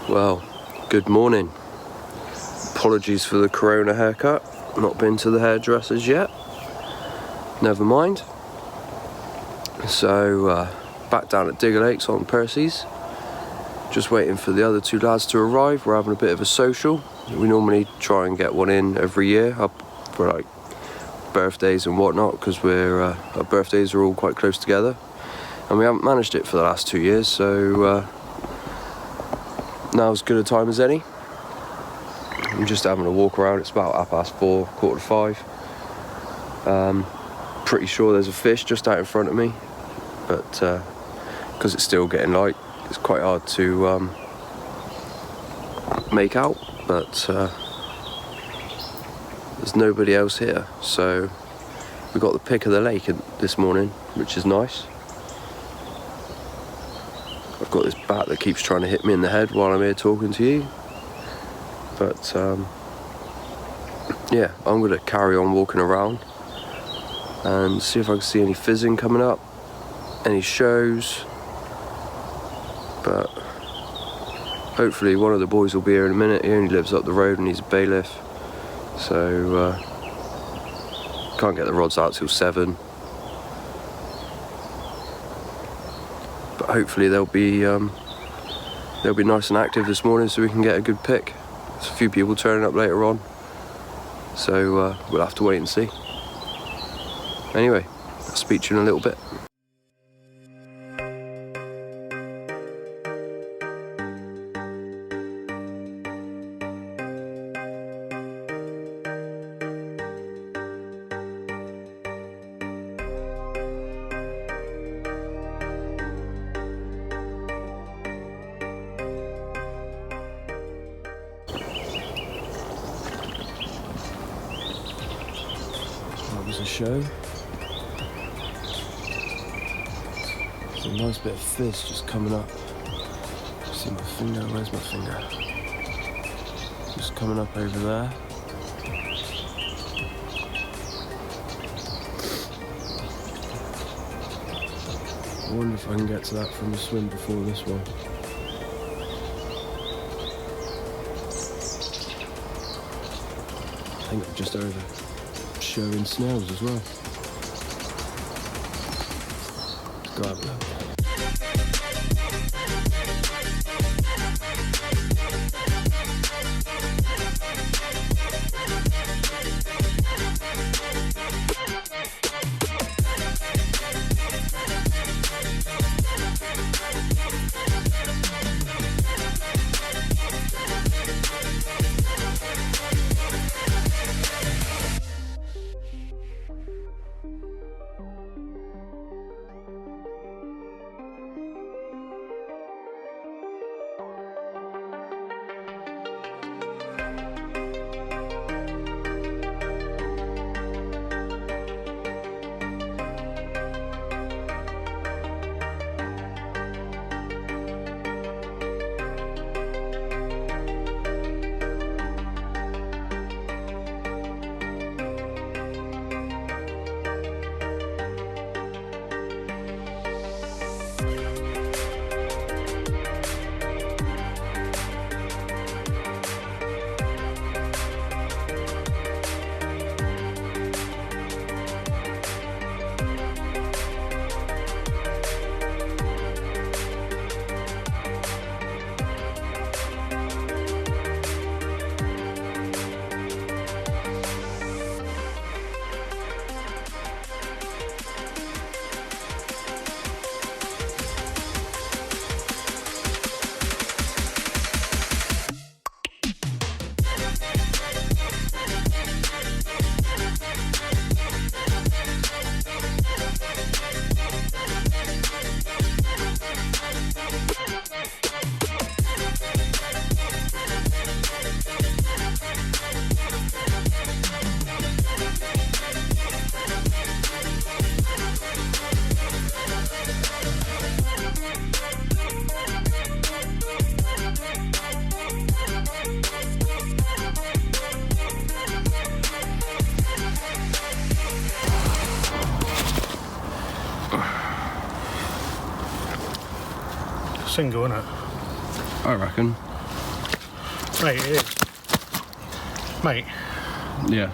Well, good morning. Apologies for the corona haircut. Not been to the hairdressers yet. Never mind. So, back down at Digger Lakes on Perseys. Just waiting for the other two lads to arrive. We're having a bit of a social. We normally try and get one in every year up for like birthdays and whatnot, because our birthdays are all quite close together. And we haven't managed it for the last 2 years, so now's as good a time as any. I'm just having a walk around. It's about 4:30, 4:45. Pretty sure there's a fish just out in front of me, but because it's still getting light, it's quite hard to make out, but there's nobody else here, so we got the pick of the lake this morning, which is nice. I've got this bat that keeps trying to hit me in the head while I'm here talking to you, but yeah, I'm going to carry on walking around and see if I can see any fizzing coming up, any shows, but hopefully one of the boys will be here in a minute. He only lives up the road and he's a bailiff, so can't get the rods out till 7. But hopefully they'll be nice and active this morning, so we can get a good pick. There's a few people turning up later on, so we'll have to wait and see. Anyway, I'll speak to you in a little bit. That was a show. There's a nice bit of fizz just coming up. See my finger? Where's my finger? Just coming up over there. I wonder if I can get to that from the swim before this one. I think I'm just over showing snails as well. Let's go have a look. single, isn't it? I reckon. Mate, it is. Mate. Yeah.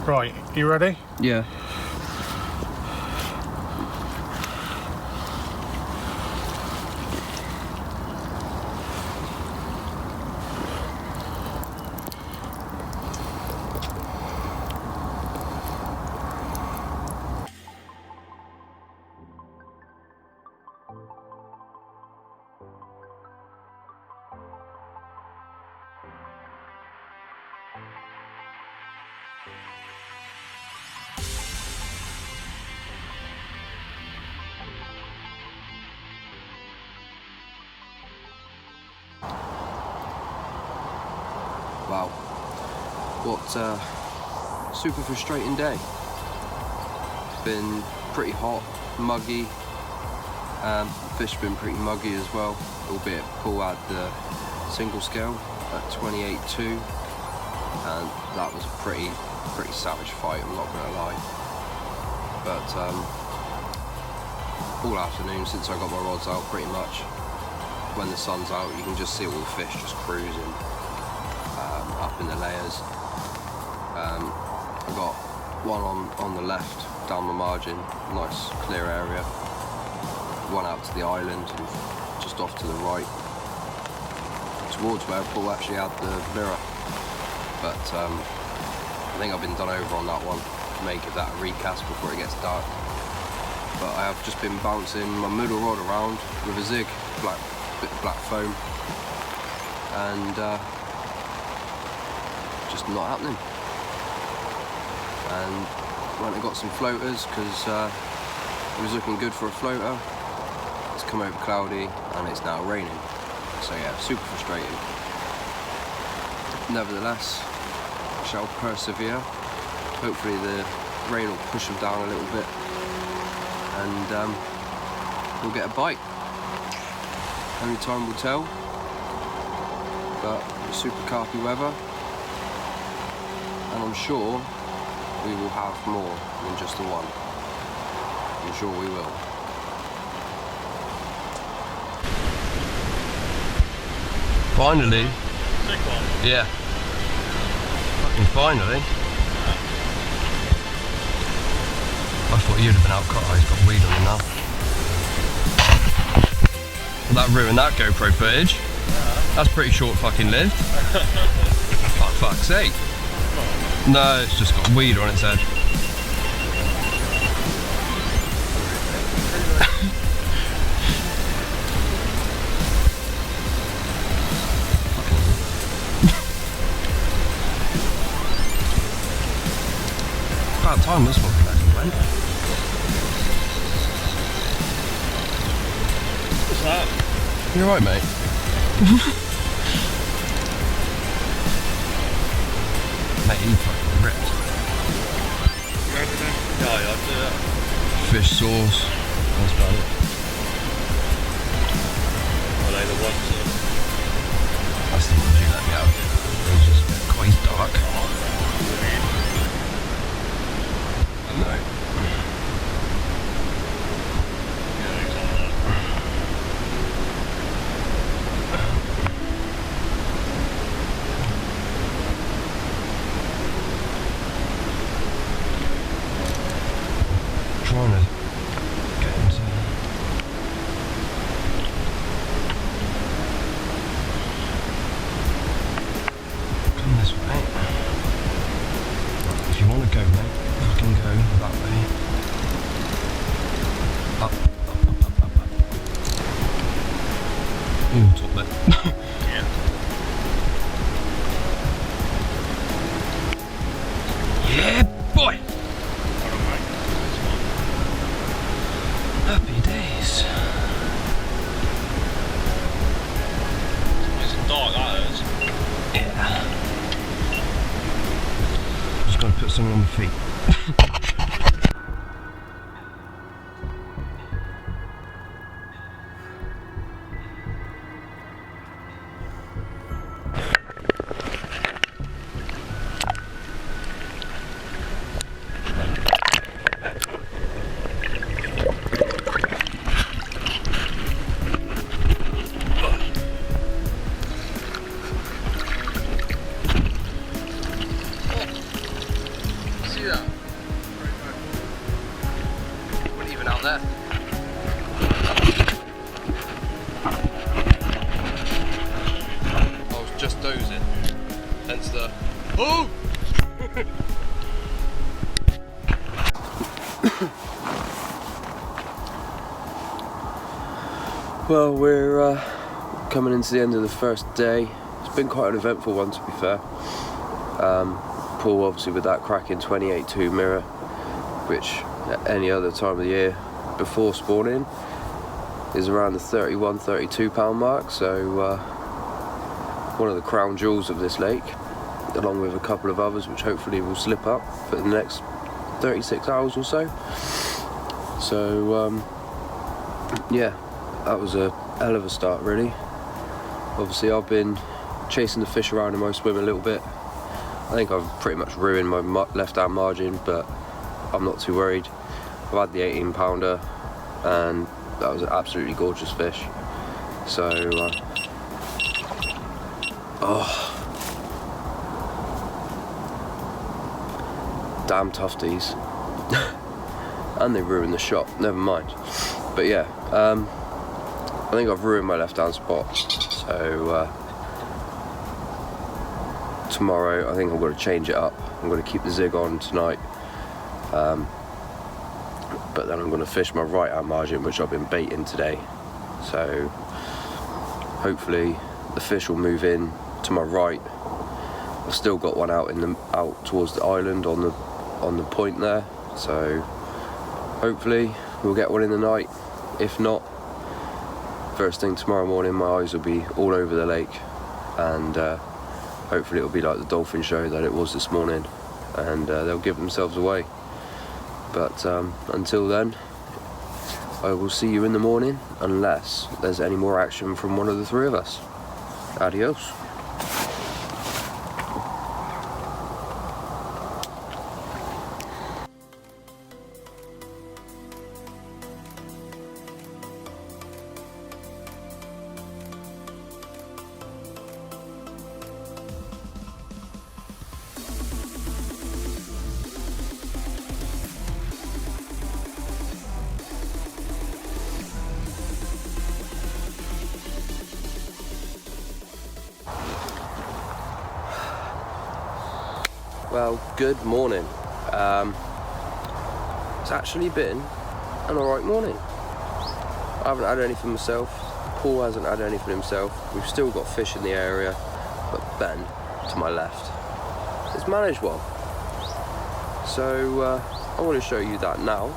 Right, you ready? Yeah. Wow, what a super frustrating day. It's been pretty hot, muggy, fish have been pretty muggy as well, albeit Paul had the single scale at 28.2, and that was a pretty savage fight, I'm not going to lie. But all afternoon since I got my rods out, pretty much, when the sun's out you can just see all the fish just cruising up in the layers. I got one on the left down the margin, nice clear area, one out to the island and just off to the right towards where Paul actually had the mirror, but I think I've been done over on that one. May give that a recast before it gets dark, but I have just been bouncing my middle rod around with a zig, bit black foam, and just not happening. And went and got some floaters because it was looking good for a floater. It's come over cloudy and it's now raining, so yeah, super frustrating. Nevertheless, I shall persevere. Hopefully the rain will push them down a little bit and we'll get a bite. Only time will tell, but it's super carpy weather, and I'm sure we will have more than just the one. I'm sure we will. Finally. Sick one. Yeah. Fucking finally. I thought you'd have been out cut. Oh, he's got weed on him now. Well, that ruined that GoPro footage. Yeah. That's pretty short fucking lived. For fuck's sake. No, it's just got weed on its head. About time this one actually went. What's that? You're right, mate. Mate, he fucking ripped. Yeah, I'd do that. Fish sauce. That's about it. Are they the ones that... That's the ones you let me out. It was just quite dark. No. Yeah, exactly. Trying to get into come this way. If you want to go, mate, you can go that way. Up. Ooh, top bit. Yeah. Yeah, boy! Hold on, mate. Happy days. It's dark, that is. Yeah. Just gotta put something on my feet. see that? Wasn't even out there. I was just dozing, hence the oh! Well, we're coming into the end of the first day. It's been quite an eventful one, to be fair. Paul, obviously, with that cracking 28.2 mirror, which at any other time of the year before spawning is around the 31, 32 pound mark. So one of the crown jewels of this lake, along with a couple of others which hopefully will slip up for the next 36 hours or so. So yeah, that was a hell of a start, really. Obviously, I've been chasing the fish around in my swim a little bit. I think I've pretty much ruined my left hand margin, but I'm not too worried. I've had the 18 pounder and that was an absolutely gorgeous fish. So damn tufties. And they ruined the shot, never mind. But yeah, I think I've ruined my left hand spot. So tomorrow I think I'm going to change it up. I'm going to keep the zig on tonight, but then I'm going to fish my right hand margin, which I've been baiting today. So hopefully the fish will move in to my right. I've still got one out towards the island on the point there. So hopefully we'll get one in the night. If not, first thing tomorrow morning my eyes will be all over the lake, and hopefully it'll be like the dolphin show that it was this morning, and they'll give themselves away. But until then, I will see you in the morning, unless there's any more action from one of the three of us. Adios. Well, good morning. It's actually been an alright morning. I haven't had anything myself. Paul hasn't had anything himself. We've still got fish in the area, but Ben, to my left, has managed one. So I want to show you that now.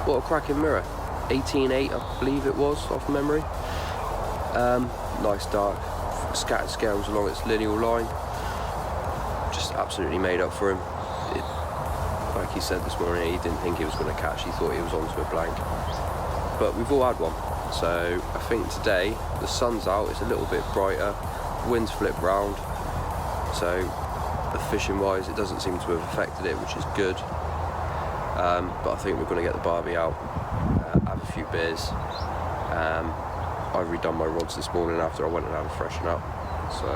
What a cracking mirror. 18.8 I believe it was, off memory. Nice dark, scattered scales along its lineal line. Just absolutely made up for him. Like he said this morning, he didn't think he was going to catch, he thought he was onto a blank. But we've all had one. So I think today the sun's out, it's a little bit brighter, wind's flipped round. So fishing wise it doesn't seem to have affected it, which is good. But I think we're going to get the barbie out, have a few beers. I've redone my rods this morning after I went and had a freshen up, so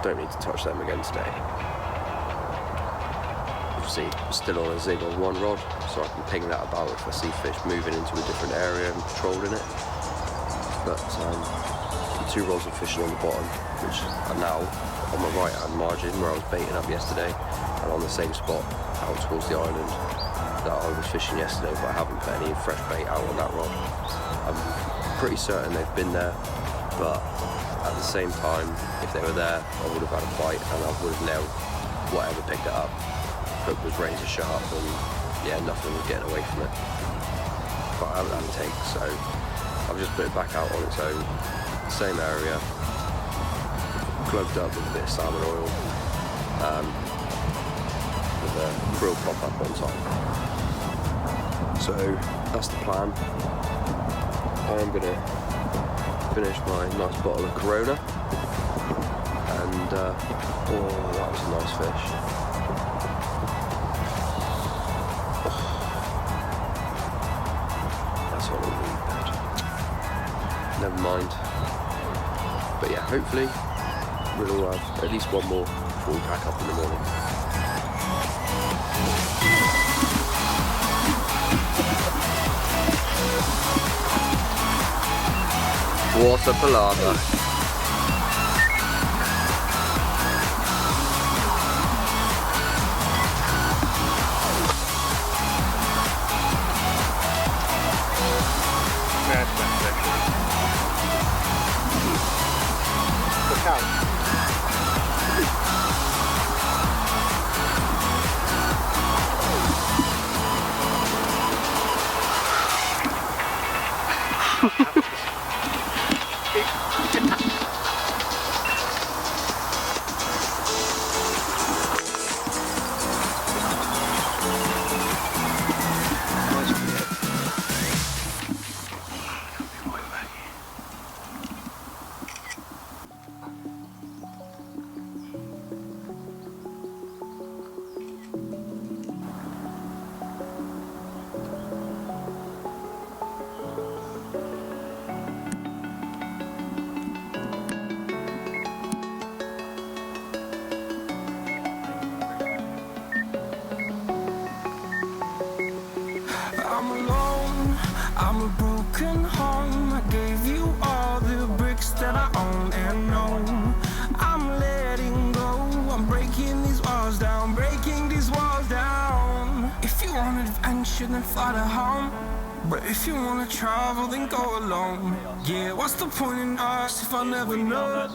don't need to touch them again today. obviously still on a zig on one rod, so I can ping that about if I see fish moving into a different area and patrolling it. But the 2 rods are fishing on the bottom, which are now on my right hand margin where I was baiting up yesterday, and on the same spot out towards the island that I was fishing yesterday, but I haven't put any fresh bait out on that rod. I'm pretty certain they've been there, but at the same time, if they were there, I would have had a bite and I would have nailed whatever picked it up. Hook was razor sharp and yeah, nothing was getting away from it. But I haven't had a take, so I've just put it back out on its own, same area, plugged up with a bit of salmon oil, with a grill pop up on top. So that's the plan. I am going to finish my nice bottle of Corona, and oh, that was a nice fish. Oh, that's on a weed bed. Never mind. But yeah, hopefully we'll all have at least one more before we pack up in the morning. What a palaver. Look out. I'm a broken home. I gave you all the bricks that I own and know. I'm letting go. I'm breaking these walls down, breaking these walls down. If you want adventure, then fly to home. But if you wanna travel, then go alone. Yeah, what's the point in us if I'll never know?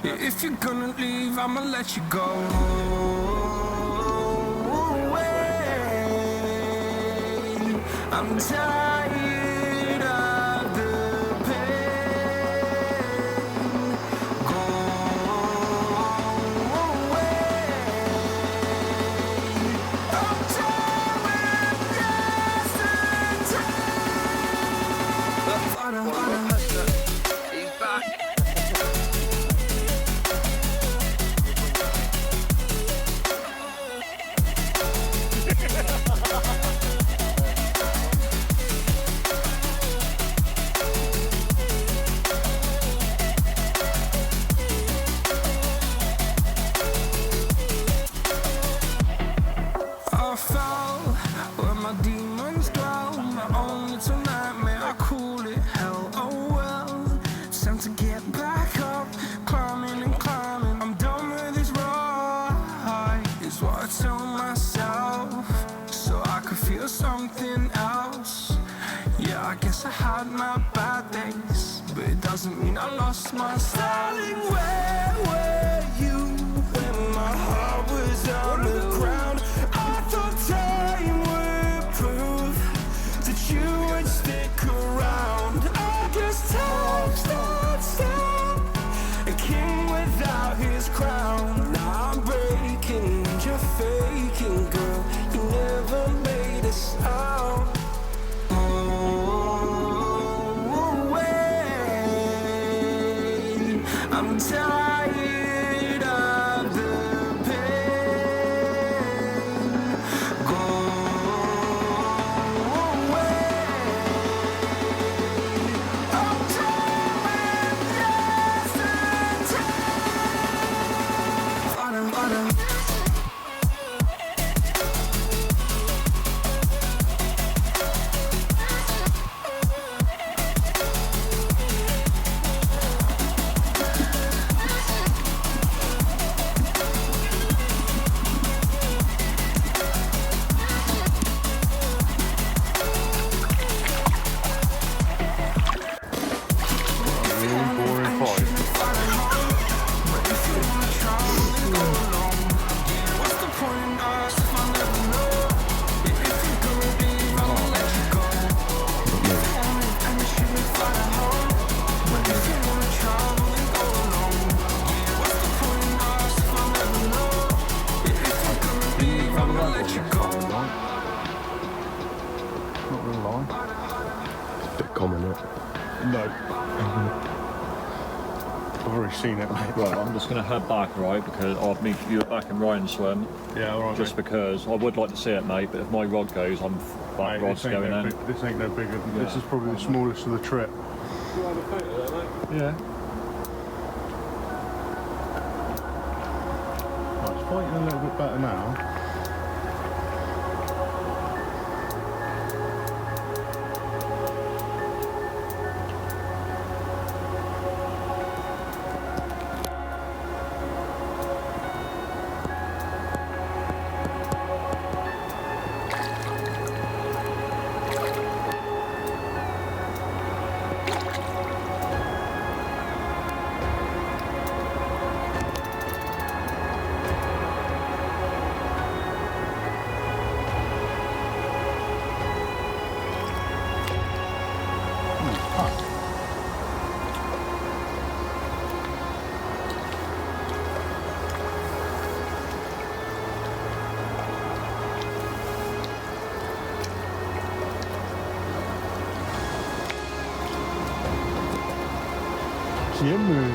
Yeah, if you're gonna leave, I'ma let you go. I'm tired of the pain. Go away. I'm tired of yesterday. He's back. I fell where my demons dwell. My own little nightmare, I call it hell. Oh well, it's time to get back up. Climbing and climbing, I'm done with this ride, is what I tell myself, so I could feel something else. Yeah, I guess I had my bad days, but it doesn't mean I lost my style. Where were you when my heart was on the ground? I thought time would prove that you would stick around. I guess time stop. A king without his crown. Now I'm breaking, you're faking, girl. You never made a sound. Oh, wait, I'm tired of the pain. alright. Not gonna lie. It's a bit common, isn't it? No. I've already seen it, mate. Right, I'm just going to head back, right, because I'll meet you back in Ryan swim. Yeah, alright. Just because I would like to see it, mate, but if my rod goes, I'm that Mate, rod's going in. This ain't no bigger. This is probably the smallest of the trip. You have a photo there, mate? Yeah. Right, it's fighting a little bit better now. Yeah, man.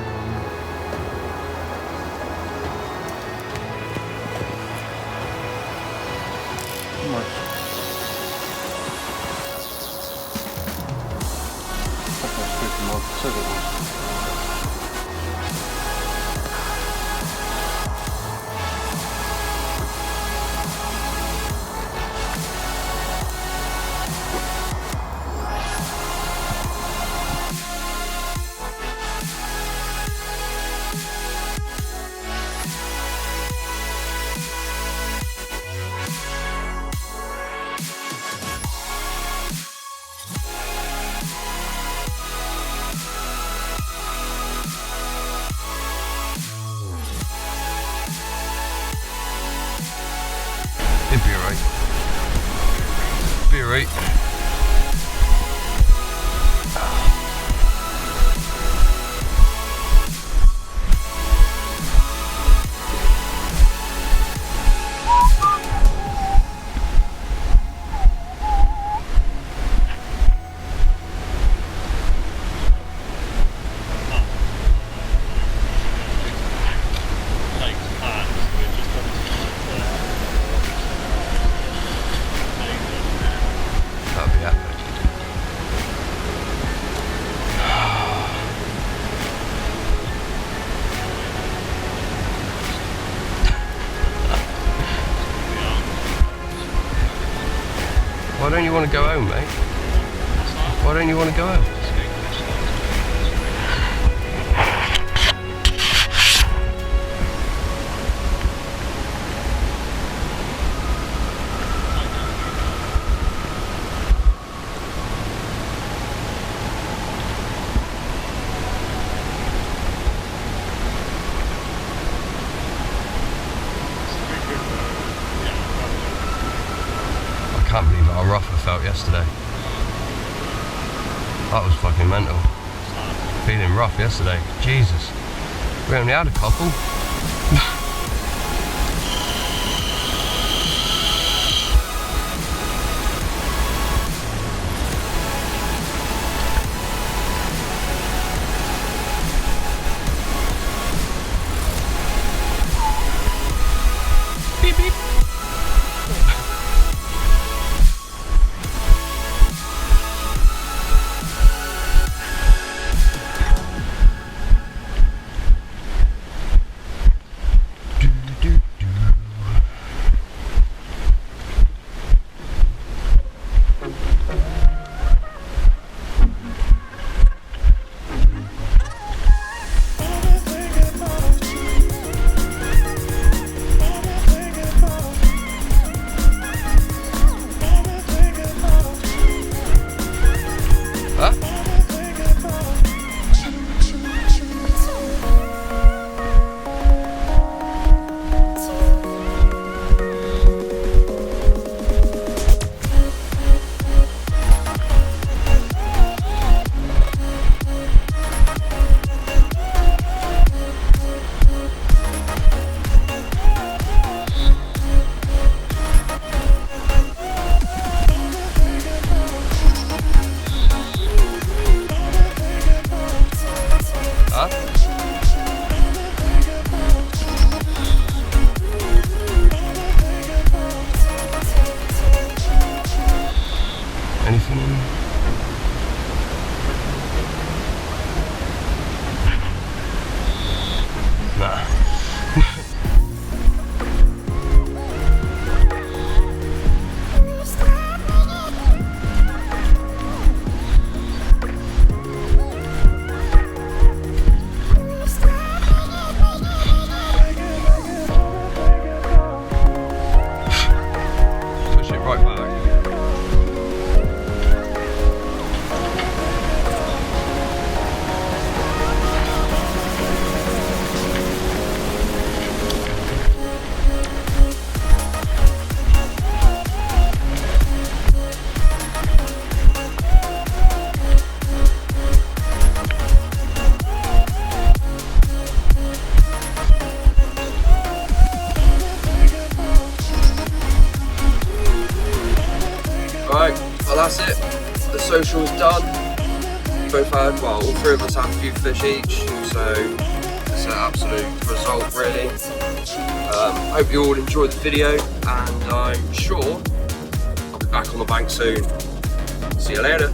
It'd be alright. Be alright. That'd be epic. Why don't you want to go home, mate? Why don't you want to go home? I can't believe how rough I felt yesterday. That was fucking mental. Feeling rough yesterday. Jesus. We only had a couple. Beep beep. social is done. Both had, well, all three of us had a few fish each, so it's an absolute result really. Hope you all enjoyed the video, and I'm sure I'll be back on the bank soon. See you later.